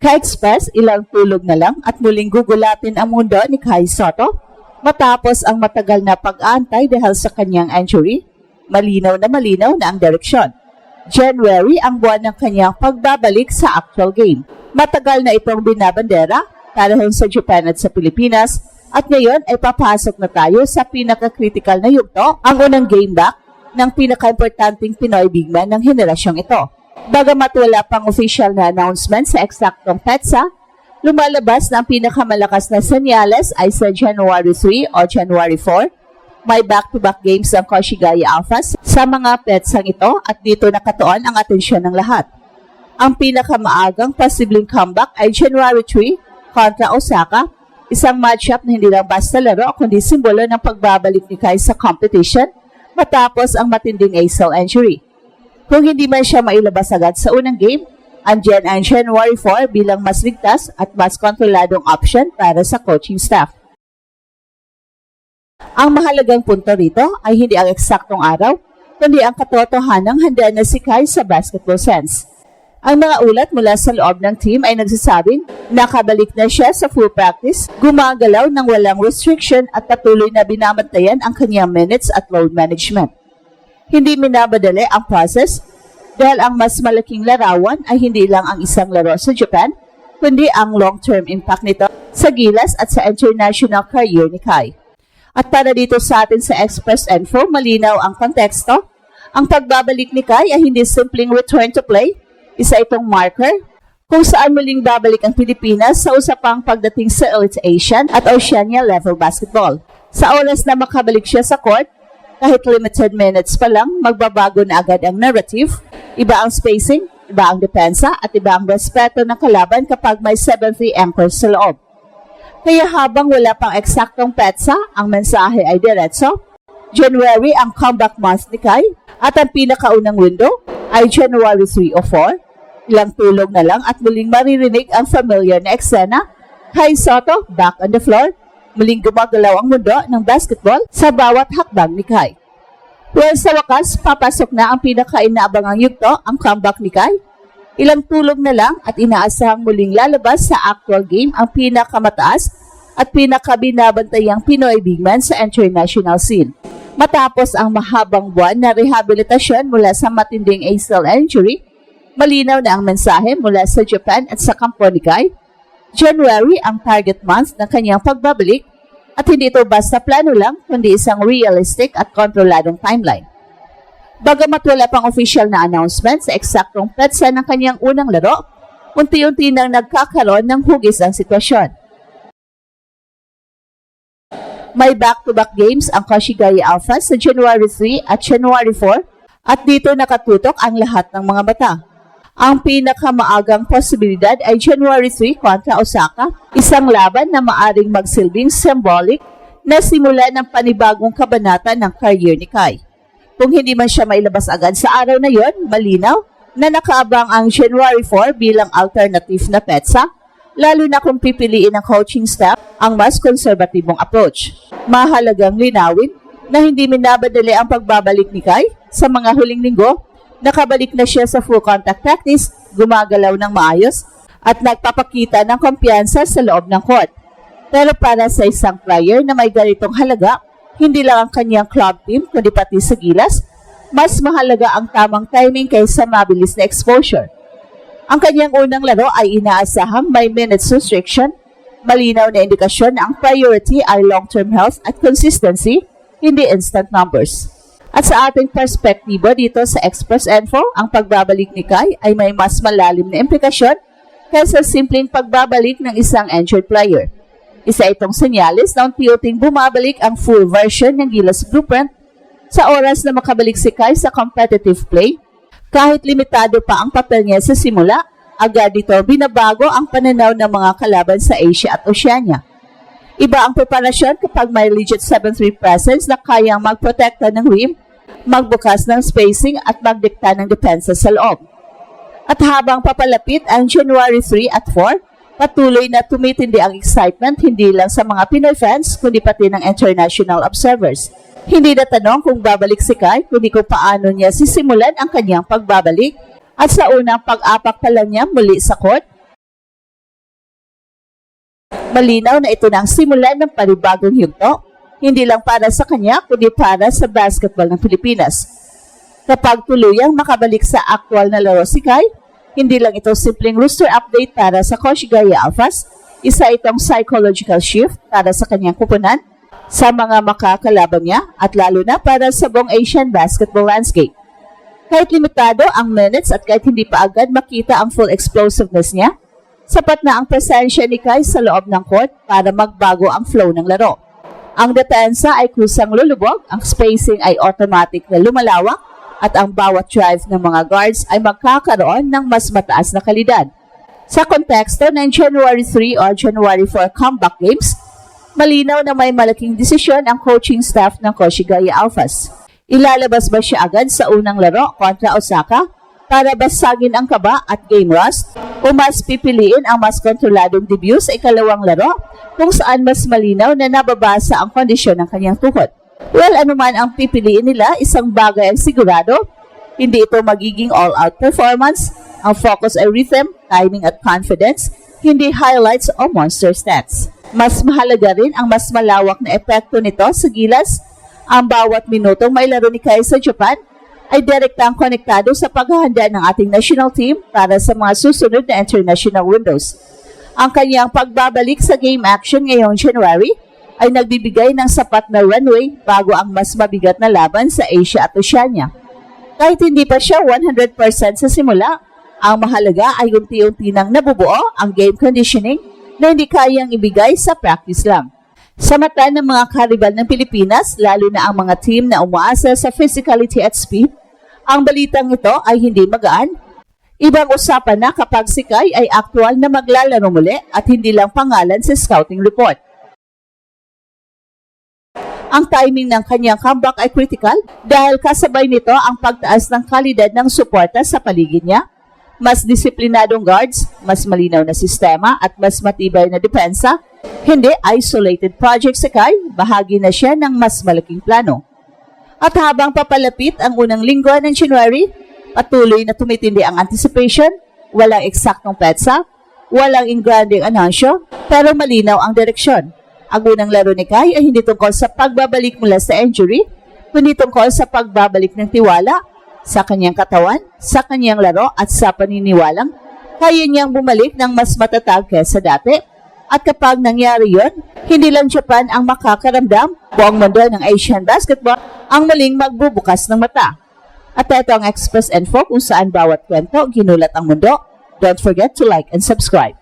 Ka-Express, ilang tulog na lang at muling gugulatin ang mundo ni Kai Sotto matapos ang matagal na pag-aantay dahil sa kanyang injury. Malinaw na ang direksyon. January ang buwan ng kanyang pagbabalik sa actual game. Matagal na itong binabandera panahon sa Japan at sa Pilipinas at ngayon ay papasok na tayo sa pinaka-critical na yugto, ang unang game back ng pinaka-importanting Pinoy big man ng henerasyong ito. Bagamat wala pang official na announcement sa eksaktong petsa, lumalabas na ang pinakamalakas na senyales ay sa January 3 o January 4. May back-to-back games ang Koshigaya Alphas sa mga petsang ito at dito nakatuon ang atensyon ng lahat. Ang pinakamaagang posibleng comeback ay January 3 kontra Osaka, isang matchup na hindi lang basta laro kundi simbolo ng pagbabalik ni Kai sa competition matapos ang matinding ACL injury. Kung hindi man siya mailabas agad sa unang game, andyan ang January 4 bilang mas ligtas at mas kontroladong option para sa coaching staff. Ang mahalagang punto rito ay hindi ang eksaktong araw, kundi ang katotohanang handa na si Kai sa basketball sense. Ang mga ulat mula sa loob ng team ay nagsasabing nakabalik na siya sa full practice, gumagalaw ng walang restriction at patuloy na binabantayan ang kanyang minutes at load management. Hindi minabadali ang process dahil ang mas malaking larawan ay hindi lang ang isang laro sa Japan, kundi ang long-term impact nito sa gilas at sa international career ni Kai. At para dito sa atin sa Express Info, malinaw ang konteksto. Ang pagbabalik ni Kai ay hindi simpleng return to play, isa itong marker kung saan muling babalik ang Pilipinas sa usapang pagdating sa Elite Asian at Oceania level basketball. Sa oras na makabalik siya sa court, kahit limited minutes pa lang, magbabago na agad ang narrative. Iba ang spacing, iba ang depensa, at iba ang respeto ng kalaban kapag may 7-3 anchors sa loob. Kaya habang wala pang eksaktong petsa, ang mensahe ay diretso. January ang comeback month ni Kai, at ang pinakaunang window ay January 3 o 4. Ilang tulog na lang at muling maririnig ang familiar na eksena. Kai Sotto back on the floor. Muling gumagalaw ang mundo ng basketball sa bawat hakbang ni Kai. Well, sa wakas, papasok na ang pinaka-inaabangang yugto, ang comeback ni Kai. Ilang tulog na lang at inaasahang muling lalabas sa actual game ang pinakamataas at pinakabinabantayang Pinoy big man sa international scene. Matapos ang mahabang buwan na rehabilitasyon mula sa matinding ACL injury, malinaw na ang mensahe mula sa Japan at sa kampo ni Kai. January ang target month ng kanyang pagbabalik at hindi ito basta plano lang kundi isang realistic at kontroladong timeline. Bagamat wala pang official na announcement sa eksaktong petsa ng kanyang unang laro, unti-unti nang nagkakaroon ng hugis ang sitwasyon. May back-to-back games ang Koshigaya Alphas sa January 3 at January 4 at dito nakatutok ang lahat ng mga mata. Ang pinakamaagang posibilidad ay January 3 kontra Osaka, isang laban na maaring magsilbing symbolic na simula ng panibagong kabanata ng career ni Kai. Kung hindi man siya mailabas agad sa araw na yon, malinaw na nakaabang ang January 4 bilang alternative na petsa, lalo na kung pipiliin ng coaching staff ang mas konserbatibong approach. Mahalagang linawin na hindi minabadali ang pagbabalik ni Kai sa mga huling linggo. Nakabalik na siya sa full contact practice, gumagalaw ng maayos, at nagpapakita ng kumpiyansa sa loob ng court. Pero para sa isang player na may ganitong halaga, hindi lang ang kanyang club team, kundi pati sa gilas, mas mahalaga ang tamang timing kaysa mabilis na exposure. Ang kanyang unang laro ay inaasahang may minutes restriction, malinaw na indikasyon na ang priority ay long-term health at consistency, hindi instant numbers. At sa ating perspektibo dito sa Express Info, ang pagbabalik ni Kai ay may mas malalim na implikasyon kaysa simpleng pagbabalik ng isang injured player. Isa itong senyales na unti-unting bumabalik ang full version ng Gilas Blueprint sa oras na makabalik si Kai sa competitive play. Kahit limitado pa ang papel niya sa simula, agad dito binabago ang pananaw ng mga kalaban sa Asia at Oceania. Iba ang preparasyon kapag may legit 7-3 presence na kayang magprotekta ng rim, magbukas ng spacing at magdikta ng depensa sa loob. At habang papalapit ang January 3 at 4, patuloy na tumitindi ang excitement hindi lang sa mga Pinoy fans kundi pati ng international observers. Hindi na tanong kung babalik si Kai kundi kung paano niya sisimulan ang kanyang pagbabalik at sa unang pag-apak pa lang niya muli sa court, Malinaw na ito na ang simulan ng panibagong yugto, hindi lang para sa kanya kundi para sa basketball ng Pilipinas. Kapag tuluyang makabalik sa aktual na laro si Kai, hindi lang ito simpleng roster update para sa Coach Gaya Alphas, isa itong psychological shift para sa kanyang kupunan, sa mga makakalabang niya at lalo na para sa buong Asian basketball landscape. Kahit limitado ang minutes at kahit hindi pa agad makita ang full explosiveness niya, sapat na ang presensya ni Kai sa loob ng court para magbago ang flow ng laro. Ang depensa ay kusang lulubog, ang spacing ay automatic na lumalawak, at ang bawat drive ng mga guards ay magkakaroon ng mas mataas na kalidad. Sa konteksto ng January 3 or January 4 comeback games, malinaw na may malaking desisyon ang coaching staff ng Coach Gaya Alphas. Ilalabas ba siya agad sa unang laro kontra Osaka para basagin ang kaba at game rust o mas pipiliin ang mas kontroladong debut sa ikalawang laro kung saan mas malinaw na nababasa ang kondisyon ng kanyang tuhod? Well, anuman ang pipiliin nila, isang bagay ang sigurado, hindi ito magiging all-out performance. Ang focus ay rhythm, timing at confidence, hindi highlights o monster stats. Mas mahalaga rin ang mas malawak na epekto nito sa gilas. Ang bawat minutong may laro ni Kai sa Japan ay direktang konektado sa paghahanda ng ating national team para sa mga susunod na international windows. Ang kanyang pagbabalik sa game action ngayong January ay nagbibigay ng sapat na runway bago ang mas mabigat na laban sa Asia at Oceania. Kahit hindi pa siya 100% sa simula, ang mahalaga ay unti-unti nang nabubuo ang game conditioning na hindi kayang ibigay sa practice lang. Sa mata ng mga karibal ng Pilipinas, lalo na ang mga team na umaasa sa physicality at speed, ang balitang ito ay hindi magaan. Ibang usapan na kapag si Kai ay aktual na maglalaro muli at hindi lang pangalan sa scouting report. Ang timing ng kanyang comeback ay critical dahil kasabay nito ang pagtaas ng kalidad ng suporta sa paligid niya, mas disiplinadong guards, mas malinaw na sistema at mas matibay na depensa. Hindi isolated project si Kai, bahagi na siya ng mas malaking plano. At habang papalapit ang unang linggo ng January, patuloy na tumitindi ang anticipation, walang eksaktong petsa, walang ingranding anunsyo, pero malinaw ang direksyon. Ang unang laro ni Kai ay hindi tungkol sa pagbabalik mula sa injury, kundi tungkol sa pagbabalik ng tiwala sa kanyang katawan, sa kanyang laro at sa paniniwalang kaya niyang bumalik ng mas matatag kaysa dati. At kapag nangyari yon, hindi lang Japan ang makakaramdam, buong mundo ng Asian basketball ang muling magbubukas ng mata. At ito ang Express Info kung saan bawat kwento ginulat ang mundo. Don't forget to like and subscribe.